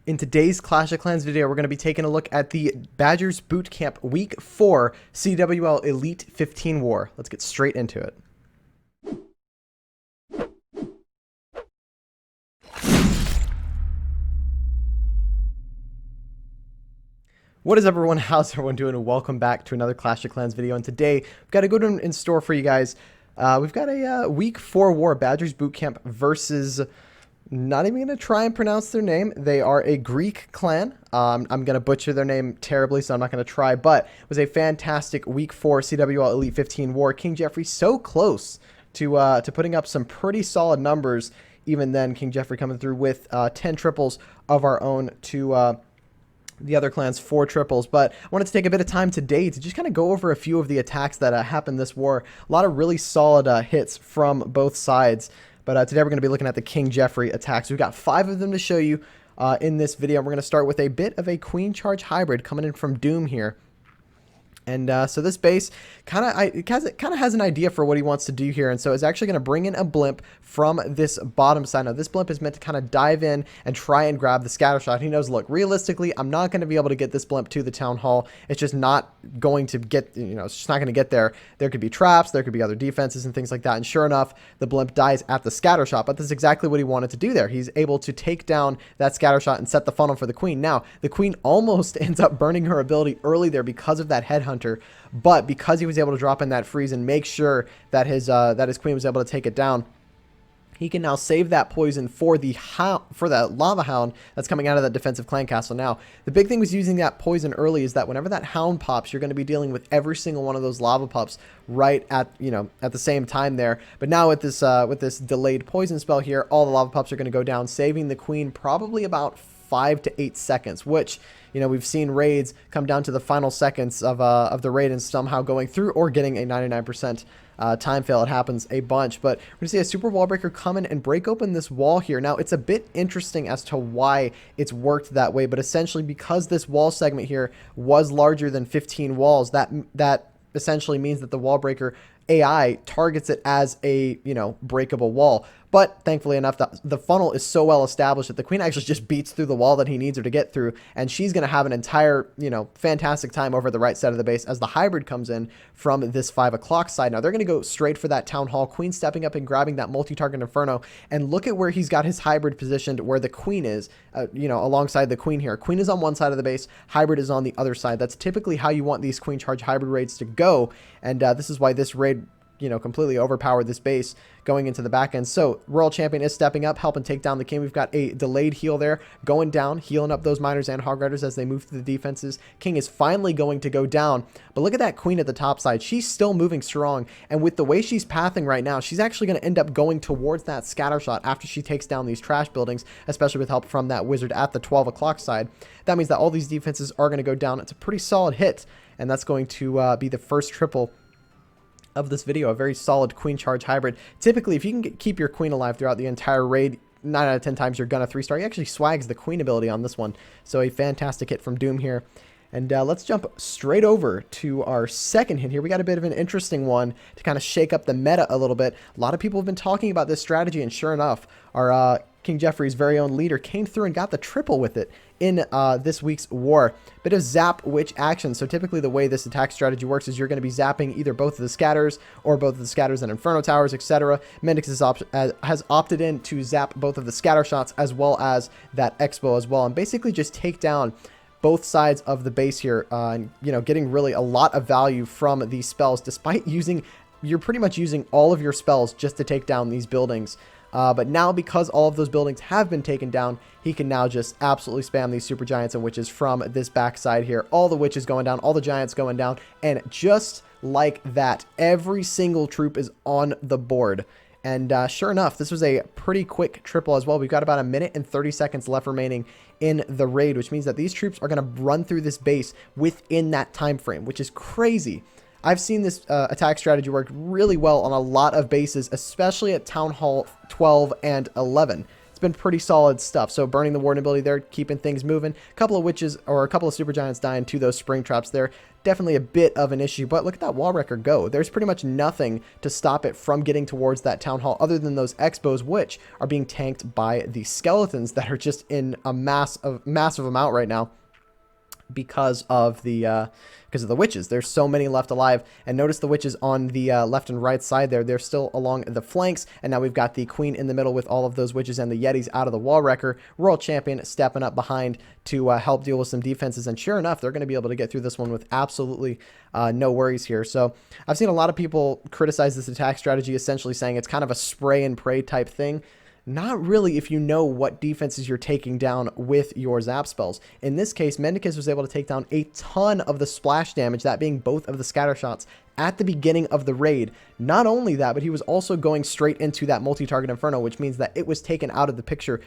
In today's Clash of Clans video, we're going to be taking a look at the Badgers Bootcamp Week 4 CWL Elite 15 War. Let's get straight into it. What is everyone? How's everyone doing? And welcome back to another Clash of Clans video. And today, we've got a good one in store for you guys. We've got a Week 4 War, Badgers Bootcamp versus... Not even going to try and pronounce their name. They are a Greek clan. I'm going to butcher their name terribly, so I'm not going to try. But it was a fantastic Week 4 CWL Elite 15 War. King Jeffrey so close to putting up some pretty solid numbers. Even then, King Jeffrey coming through with 10 triples of our own to the other clans 4 triples. But I wanted to take a bit of time today to just kind of go over a few of the attacks that happened this war. A lot of really solid hits from both sides. But today we're going to be looking at the King Jeffrey attacks. We've got 5 of them to show you in this video. We're going to start with a bit of a Queen Charge hybrid coming in from Doom here. And so this base kind of has an idea for what he wants to do here. And so it's actually going to bring in a blimp from this bottom side. Now, this blimp is meant to kind of dive in and try and grab the scatter shot. He knows, look, realistically, I'm not going to be able to get this blimp to the town hall. It's just not going to get, it's just not going to get there. There could be traps. There could be other defenses and things like that. And sure enough, the blimp dies at the scatter shot. But this is exactly what he wanted to do there. He's able to take down that scatter shot and set the funnel for the queen. Now, the queen almost ends up burning her ability early there because of that headhunter. But because he was able to drop in that freeze and make sure that his queen was able to take it down, he can now save that poison for the lava hound that's coming out of that defensive clan castle. Now, the big thing with using that poison early is that whenever that hound pops, you're going to be dealing with every single one of those lava pups right at at the same time there. But now with this delayed poison spell here, all the lava pups are going to go down, saving the queen probably about 5 to 8 seconds, which we've seen raids come down to the final seconds of the raid and somehow going through or getting a 99% time fail. It happens a bunch, but we're gonna see a super wall breaker come in and break open this wall here. Now, it's a bit interesting as to why it's worked that way, but essentially because this wall segment here was larger than 15 walls, that essentially means that the wall breaker AI targets it as a breakable wall. But thankfully enough, the funnel is so well established that the queen actually just beats through the wall that he needs her to get through, and she's going to have an entire fantastic time over the right side of the base as the hybrid comes in from this 5 o'clock side. Now they're going to go straight for that town hall. Queen stepping up and grabbing that multi-target inferno, and look at where he's got his hybrid positioned, where the queen is alongside the queen here. Queen is on one side of the base, hybrid is on the other side. That's typically how you want these queen charge hybrid raids to go, and this is why this raid completely overpowered this base going into the back end. So Royal Champion is stepping up, helping take down the king. We've got a delayed heal there going down, healing up those miners and hog riders as they move through the defenses. King is finally going to go down, but look at that queen at the top side. She's still moving strong, and with the way she's pathing right now, she's actually going to end up going towards that scatter shot after she takes down these trash buildings, especially with help from that wizard at the 12 o'clock side. That means that all these defenses are going to go down. It's a pretty solid hit, and that's going to be the first triple of this video. A very solid queen charge hybrid. Typically, if you can keep your queen alive throughout the entire raid, 9 out of 10 times you're gonna 3-star. He actually swags the queen ability on this one, so a fantastic hit from Doom here. And let's jump straight over to our second hit here. We got a bit of an interesting one to kind of shake up the meta a little bit. A lot of people have been talking about this strategy, and sure enough, our King Jeffrey's very own leader came through and got the triple with it in this week's war. Bit of zap witch action. So typically the way this attack strategy works is you're going to be zapping either both of the scatters or both of the scatters and inferno towers, etc. Mendix has opted in to zap both of the scatter shots as well as that expo as well, and basically just take down both sides of the base here, and getting really a lot of value from these spells, despite you're pretty much using all of your spells just to take down these buildings. But now, because all of those buildings have been taken down, he can now just absolutely spam these super giants and witches from this backside here. All the witches going down, all the giants going down, and just like that, every single troop is on the board. And sure enough, this was a pretty quick triple as well. We've got about 1 minute and 30 seconds left remaining in the raid, which means that these troops are going to run through this base within that time frame, which is crazy. I've seen this attack strategy work really well on a lot of bases, especially at Town Hall 12 and 11. It's been pretty solid stuff. So burning the warden ability there, keeping things moving. A couple of witches or a couple of super giants dying to those spring traps there. Definitely a bit of an issue, but look at that wall wrecker go. There's pretty much nothing to stop it from getting towards that town hall other than those X-bows, which are being tanked by the skeletons that are just in a massive amount right now because of the witches. There's so many left alive, and notice the witches on the left and right side there. They're still along the flanks, and now we've got the queen in the middle with all of those witches and the yetis out of the wall wrecker. World champion stepping up behind to help deal with some defenses, and sure enough, they're going to be able to get through this one with absolutely no worries here. So I've seen a lot of people criticize this attack strategy, essentially saying it's kind of a spray and pray type thing. Not really if you know what defenses you're taking down with your zap spells. In this case, Mendicus was able to take down a ton of the splash damage, that being both of the scatter shots at the beginning of the raid. Not only that, but he was also going straight into that multi-target inferno, which means that it was taken out of the picture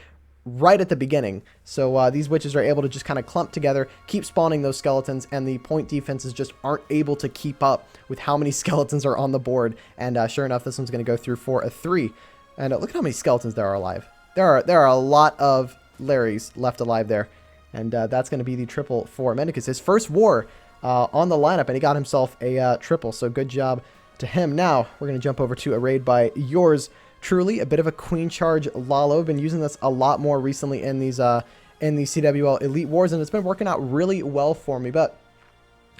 right at the beginning. So these witches are able to just kind of clump together, keep spawning those skeletons, and the point defenses just aren't able to keep up with how many skeletons are on the board. And sure enough, this one's going to go through for a 3. And look at how many skeletons there are alive. There are a lot of Larrys left alive there. And that's going to be the triple for Mendicus. His first war on the lineup, and he got himself a triple. So good job to him. Now, we're going to jump over to a raid by yours truly. A bit of a queen charge Lalo. Been using this a lot more recently in these CWL Elite Wars, and it's been working out really well for me. But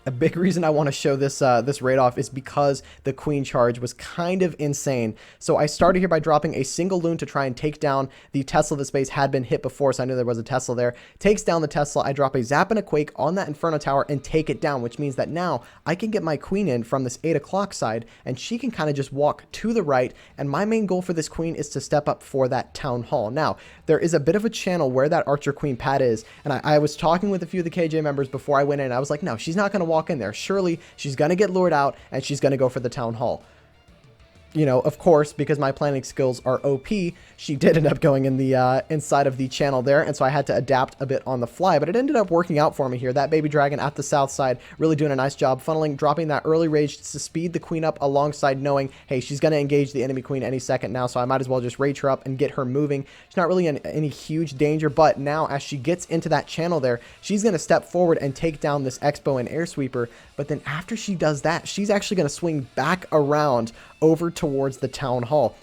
a big reason I want to show this this raid off is because the queen charge was kind of insane. So I started here by dropping a single loon to try and take down the Tesla. This base had been hit before, so I knew there was a Tesla there. Takes down the Tesla. I drop a zap and a quake on that Inferno Tower and take it down, which means that now I can get my queen in from this 8 o'clock side, and she can kind of just walk to the right. And my main goal for this queen is to step up for that town hall. Now, there is a bit of a channel where that Archer Queen pad is, and I was talking with a few of the KJ members before I went in. I was like, no, she's not going to walk in there. Surely she's going to get lured out and she's going to go for the town hall. You know, of course, because my planning skills are OP, she did end up going in the inside of the channel there, and so I had to adapt a bit on the fly, but it ended up working out for me here. That baby dragon at the south side really doing a nice job funneling, dropping that early rage to speed the queen up alongside, knowing, hey, she's going to engage the enemy queen any second now, so I might as well just rage her up and get her moving. She's not really in any huge danger, but now as she gets into that channel there, she's going to step forward and take down this X-bow and air sweeper, but then after she does that, she's actually going to swing back around over towards the town hall.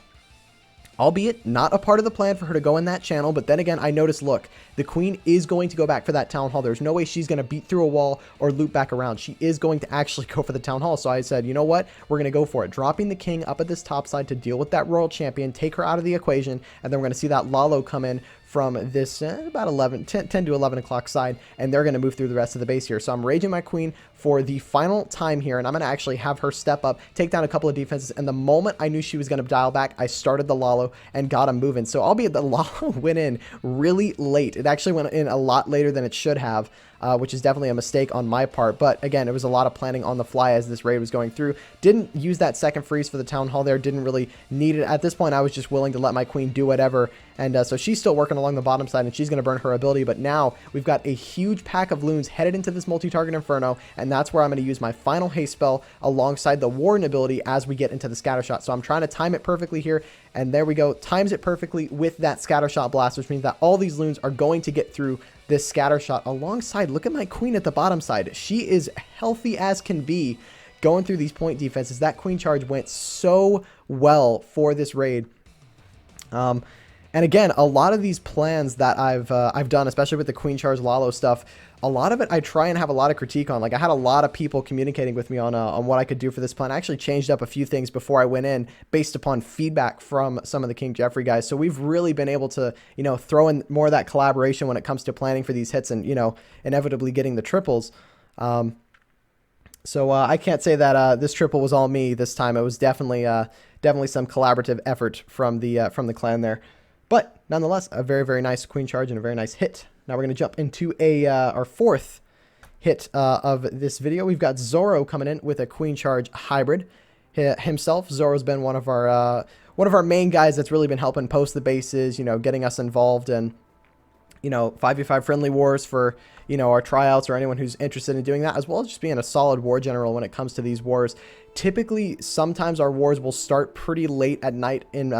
Albeit not a part of the plan for her to go in that channel, but then again, I noticed, look, the queen is going to go back for that town hall. There's no way she's going to beat through a wall or loop back around. She is going to actually go for the town hall. So I said, you know what? We're going to go for it. Dropping the king up at this top side to deal with that royal champion, take her out of the equation, and then we're going to see that Lalo come in from this about 10 to 11 o'clock side, and they're going to move through the rest of the base here. So I'm raging my queen for the final time here, and I'm going to actually have her step up, take down a couple of defenses, and the moment I knew she was going to dial back, I started the Lalo and got him moving. So albeit the Lalo went in really late. It actually went in a lot later than it should have, which is definitely a mistake on my part. But again, it was a lot of planning on the fly as this raid was going through. Didn't use that second freeze for the town hall there. Didn't really need it. At this point, I was just willing to let my queen do whatever. And so she's still working along the bottom side, and she's going to burn her ability. But now we've got a huge pack of loons headed into this multi-target inferno, and that's where I'm going to use my final haste spell alongside the warden ability as we get into the scatter shot. So I'm trying to time it perfectly here, and there we go. Times it perfectly with that scatter shot blast, which means that all these loons are going to get through this scatter shot alongside. Look at my queen at the bottom side. She is healthy as can be going through these point defenses. That queen charge went so well for this raid. And again, a lot of these plans that I've done, especially with the queen charge Lalo stuff, a lot of it I try and have a lot of critique on. Like, I had a lot of people communicating with me on what I could do for this plan. I actually changed up a few things before I went in based upon feedback from some of the King Jeffrey guys. So we've really been able to, you know, throw in more of that collaboration when it comes to planning for these hits and, you know, inevitably getting the triples. So I can't say that this triple was all me this time. It was definitely some collaborative effort from the clan there. But nonetheless, a very, very nice queen charge and a very nice hit. Now we're going to jump into our fourth hit of this video. We've got Zoro coming in with a queen charge hybrid himself. Zoro's been one of our main guys that's really been helping post the bases, you know, getting us involved in, you know, 5v5 friendly wars for, you know, our tryouts or anyone who's interested in doing that, as well as just being a solid war general when it comes to these wars. Typically, sometimes our wars will start pretty late at night in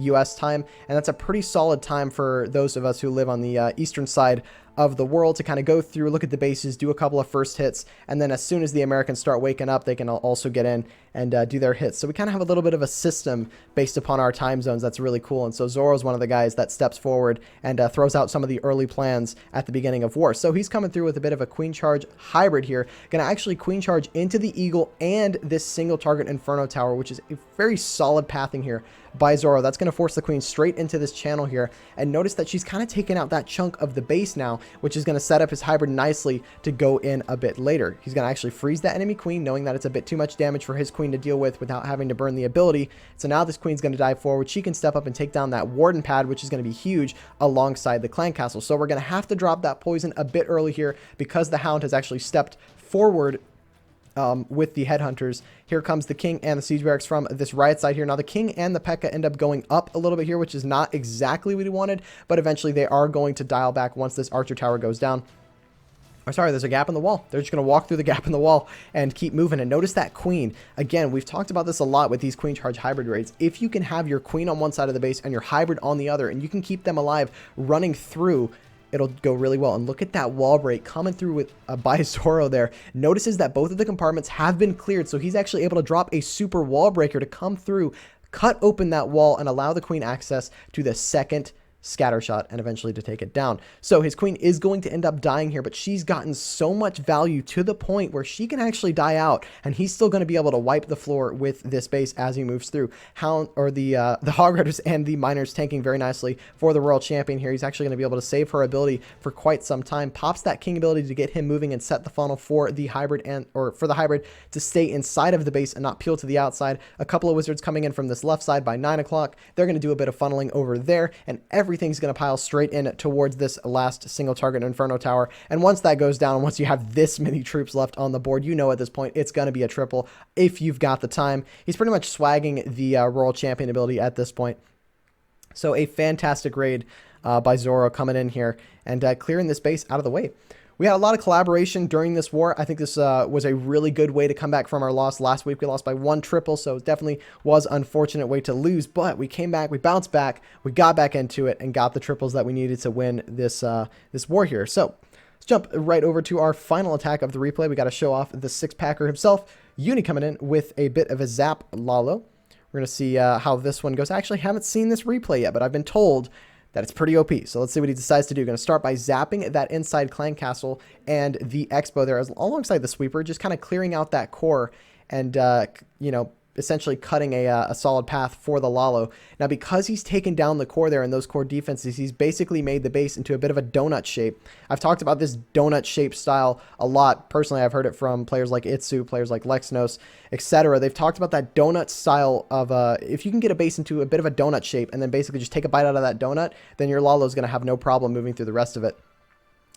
U.S. time, and that's a pretty solid time for those of us who live on the eastern side of the world to kind of go through, look at the bases, do a couple of first hits, and then as soon as the Americans start waking up, they can also get in and do their hits. So we kind of have a little bit of a system based upon our time zones that's really cool. And so Zoro's one of the guys that steps forward and throws out some of the early plans at the beginning of war. So he's coming through with a bit of a queen charge hybrid here. Going to actually queen charge into the Eagle and this single target Inferno Tower, which is a very solid pathing here by Zoro. That's going to force the queen straight into this channel here. And notice that she's kind of taken out that chunk of the base now, which is going to set up his hybrid nicely to go in a bit later. He's going to actually freeze that enemy queen, knowing that it's a bit too much damage for his queen to deal with without having to burn the ability. So now this queen's going to dive forward. She can step up and take down that warden pad, which is going to be huge alongside the clan castle. So we're going to have to drop that poison a bit early here because the hound has actually stepped forward with the headhunters. Here comes the king and the siege barracks from this right side here. Now the king and the P.E.K.K.A. end up going up a little bit here, which is not exactly what he wanted, but eventually they are going to dial back once this archer tower goes down. Or sorry, there's a gap in the wall. They're just going to walk through the gap in the wall and keep moving. And notice that queen. Again, we've talked about this a lot with these queen charge hybrid raids. If you can have your queen on one side of the base and your hybrid on the other, and you can keep them alive running through, it'll go really well. And look at that wall break coming through with by Zoro there. Notices that both of the compartments have been cleared, so he's actually able to drop a super wall breaker to come through, cut open that wall, and allow the queen access to the second scatter shot and eventually to take it down. So his queen is going to end up dying here, but she's gotten so much value to the point where she can actually die out, and he's still going to be able to wipe the floor with this base as he moves through. Hound or the Hog Riders and the Miners tanking very nicely for the Royal Champion here. He's actually going to be able to save her ability for quite some time. Pops that king ability to get him moving and set the funnel for the hybrid for the hybrid to stay inside of the base and not peel to the outside. A couple of wizards coming in from this left side by 9 o'clock. They're going to do a bit of funneling over there, and everything's going to pile straight in towards this last single target Inferno Tower. And once that goes down, once you have this many troops left on the board, you know at this point it's going to be a triple if you've got the time. He's pretty much swagging the Royal Champion ability at this point. So a fantastic raid by Zoro coming in here and clearing this base out of the way. We had a lot of collaboration during this war. I think this was a really good way to come back from our loss. Last week we lost by 1 triple, so it definitely was an unfortunate way to lose. But we came back, we bounced back, we got back into it, and got the triples that we needed to win this this war here. So let's jump right over to our final attack of the replay. We got to show off the six-packer himself. Uni coming in with a bit of a zap Lalo. We're going to see how this one goes. I actually haven't seen this replay yet, but I've been told that it's pretty OP. So let's see what he decides to do. Going to start by zapping that inside clan castle and the expo there alongside the sweeper, just kind of clearing out that core and, you know, essentially cutting a solid path for the Lalo. Now, because he's taken down the core there and those core defenses, he's basically made the base into a bit of a donut shape. I've talked about this donut shape style a lot. Personally, I've heard it from players like Itsu, players like Lexnos, etc. They've talked about that donut style of if you can get a base into a bit of a donut shape and then basically just take a bite out of that donut, then your Lalo is going to have no problem moving through the rest of it.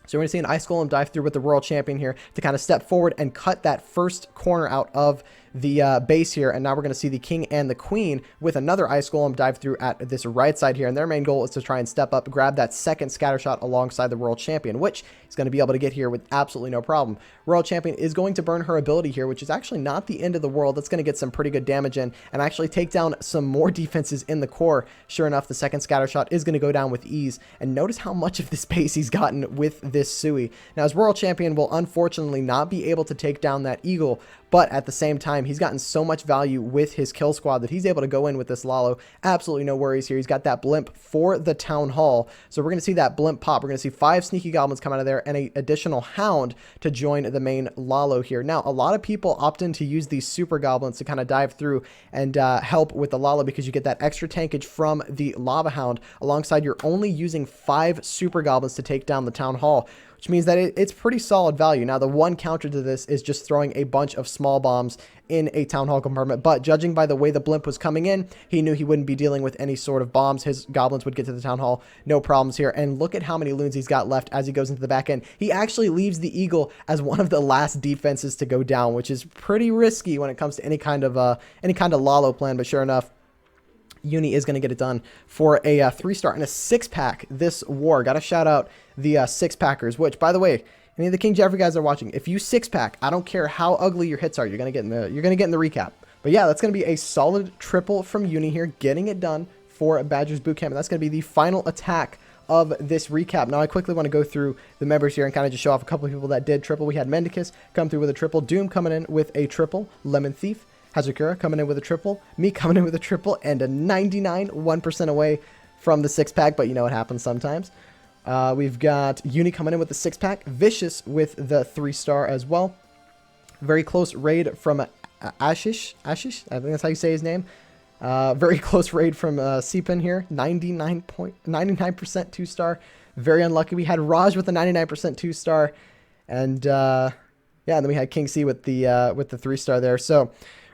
So we're going to see an Ice Golem dive through with the Royal Champion here to kind of step forward and cut that first corner out of the base here. And now we're going to see the King and the Queen with another Ice Golem dive through at this right side here. And their main goal is to try and step up, grab that second scatter shot alongside the Royal Champion, which he's going to be able to get here with absolutely no problem. Royal Champion is going to burn her ability here, which is actually not the end of the world. That's going to get some pretty good damage in and actually take down some more defenses in the core. Sure enough, the second scatter shot is going to go down with ease. And notice how much of this base he's gotten with this Sui. Now, his Royal Champion will unfortunately not be able to take down that Eagle, but at the same time, he's gotten so much value with his kill squad that he's able to go in with this Lalo. Absolutely no worries here. He's got that blimp for the Town Hall. So we're going to see that blimp pop. We're going to see 5 sneaky goblins come out of there and an additional hound to join the main Lalo here. Now, a lot of people opt in to use these super goblins to kind of dive through and help with the Lalo because you get that extra tankage from the lava hound alongside you're only using 5 super goblins to take down the Town Hall, which means that it's pretty solid value. Now, the one counter to this is just throwing a bunch of small bombs in a Town Hall compartment, but judging by the way the blimp was coming in, he knew he wouldn't be dealing with any sort of bombs. His goblins would get to the Town Hall, no problems here. And look at how many loons he's got left as he goes into the back end. He actually leaves the Eagle as one of the last defenses to go down, which is pretty risky when it comes to any kind of Lalo plan, but sure enough, Uni is going to get it done for a 3-star and a 6-pack this war. Got to shout out the 6-packers, which, by the way, Any of the King Jeffrey guys are watching. If you 6-pack, I don't care how ugly your hits are, you're gonna get in the recap. But yeah, that's gonna be a solid triple from Uni here, getting it done for Badgers Bootcamp, and that's gonna be the final attack of this recap. Now I quickly want to go through the members here and kind of just show off a couple of people that did triple. We had Mendicus come through with a triple, Doom coming in with a triple, Lemon Thief, Hazakura coming in with a triple, me coming in with a triple, and a 99, 1% away from the 6-pack, but you know what happens sometimes. We've got Uni coming in with the 6-pack, Vicious with the 3-star as well. Very close raid from Ashish, I think that's how you say his name. Very close raid from Seepin here, 99% 2-star. Very unlucky. We had Raj with the 99% 2-star, and yeah, and then we had King C with the 3-star there. So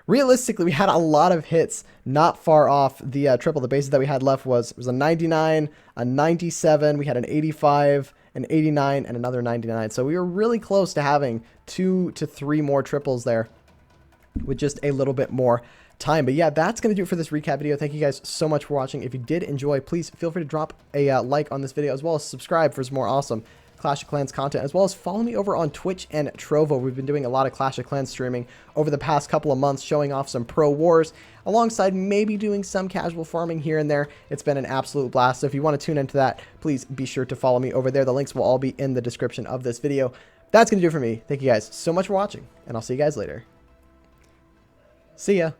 realistically, we had a lot of hits, not far off the triple. The bases that we had left was a 99, a 97, we had an 85, an 89, and another 99. So we were really close to having 2 to 3 more triples there with just a little bit more time. But yeah, that's going to do it for this recap video. Thank you guys so much for watching. If you did enjoy, please feel free to drop a like on this video, as well as subscribe for some more awesome Clash of Clans content, as well as follow me over on Twitch and Trovo. We've been doing a lot of Clash of Clans streaming over the past couple of months, showing off some pro wars alongside maybe doing some casual farming here and there. It's been an absolute blast. So if you want to tune into that, please be sure to follow me over there. The links will all be in the description of this video. That's going to do it for me. Thank you guys so much for watching, and I'll see you guys later. See ya.